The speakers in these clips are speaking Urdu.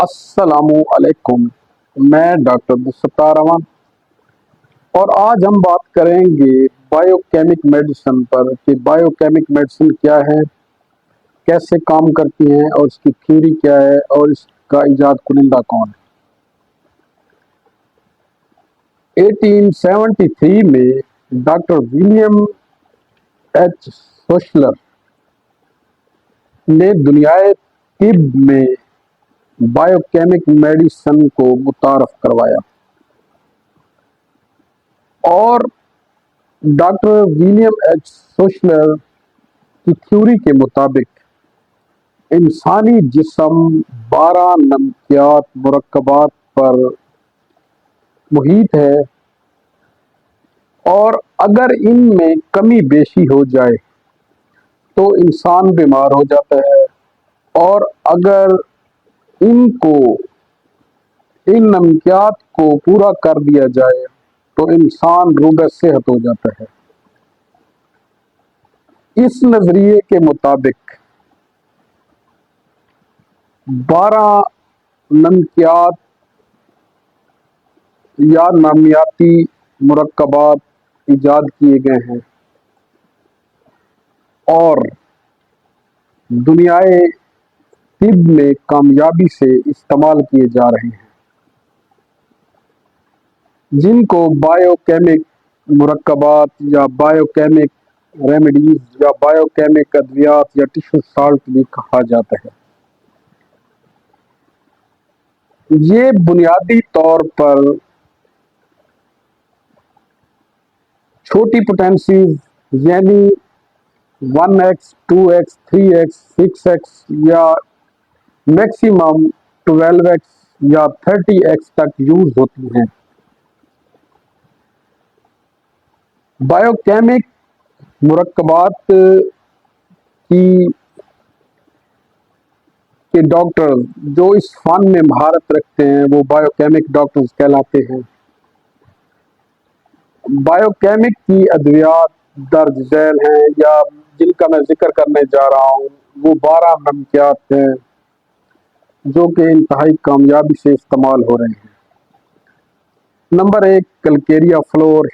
السلام علیکم، میں ڈاکٹر عبدالستار امان اور آج ہم بات کریں گے بایو کیمک میڈیسن پر کہ بایو کیمک میڈیسن کیا ہے، کیسے کام کرتی ہیں اور اس کی تھیوری کیا ہے اور اس کا ایجاد کنندہ کون ہے۔ 1873 میں ڈاکٹر ولیم ایچ سوشلر نے دنیائے طب میں بایو کیمک میڈیسن کو متعارف کروایا اور ڈاکٹر ولیم ایچ سوشلر کی تھیوری کے مطابق انسانی جسم 12 نمکیات مرکبات پر محیط ہے اور اگر ان میں کمی بیشی ہو جائے تو انسان بیمار ہو جاتا ہے اور اگر ان نمکیات کو پورا کر دیا جائے تو انسان روبہ صحت ہو جاتا ہے۔ اس نظریے کے مطابق 12 نمکیات یا نامیاتی مرکبات ایجاد کیے گئے ہیں اور دنیائے طب میں کامیابی سے استعمال کیے جا رہے ہیں، جن کو بایو کیمک مرکبات یا بایو کیمک ریمیڈیز یا بایو کیمک ادویات یا ٹشو سالٹ بھی کہا جاتا ہے۔ یہ بنیادی طور پر چھوٹی پوٹینسیز یعنی 1x 2x 3x 6x یا میکسیمم 12x یا 30x تک یوز ہوتی ہیں۔ بایو کیمک مرکبات کے ڈاکٹر جو اس فن میں مہارت رکھتے ہیں وہ بایو کیمک ڈاکٹرز کہلاتے ہیں۔ بایو کیمک کی ادویات درج ذیل ہیں یا جن کا میں ذکر کرنے جا رہا ہوں وہ 12 نمکیات ہیں جو کہ انتہائی کامیابی سے استعمال ہو رہے ہیں۔ Number 1 calcarea fluor,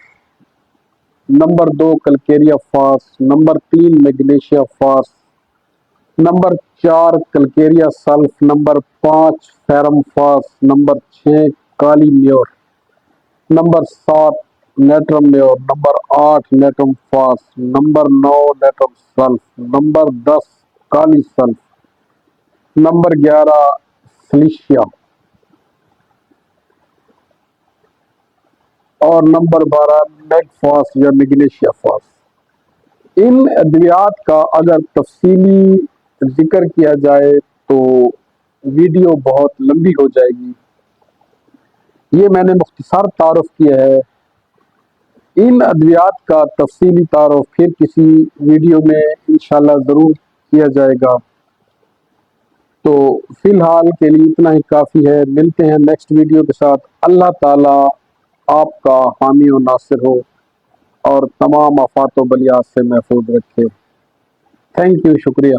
number 2 calcarea phos, number 3 magnesia phos, number 4 calcarea sulph, number 5 ferrum phos, number 6 kali mur, number 7 natrum mur, number 8 natrum phos, number 9 natrum sulph, number 10 کالی سلف، نمبر 11 سلیشیا اور نمبر 12 میگ فاس یا میگنیشیا فاس۔ ان ادویات کا اگر تفصیلی ذکر کیا جائے تو ویڈیو بہت لمبی ہو جائے گی، یہ میں نے مختصر تعارف کیا ہے۔ ان ادویات کا تفصیلی تعارف پھر کسی ویڈیو میں انشاءاللہ ضرور کیا جائے گا، تو فی الحال کے لیے اتنا ہی کافی ہے۔ ملتے ہیں نیکسٹ ویڈیو کے ساتھ۔ اللہ تعالی آپ کا حامی و ناصر ہو اور تمام آفات و بلیات سے محفوظ رکھے۔ تھینک یو، شکریہ۔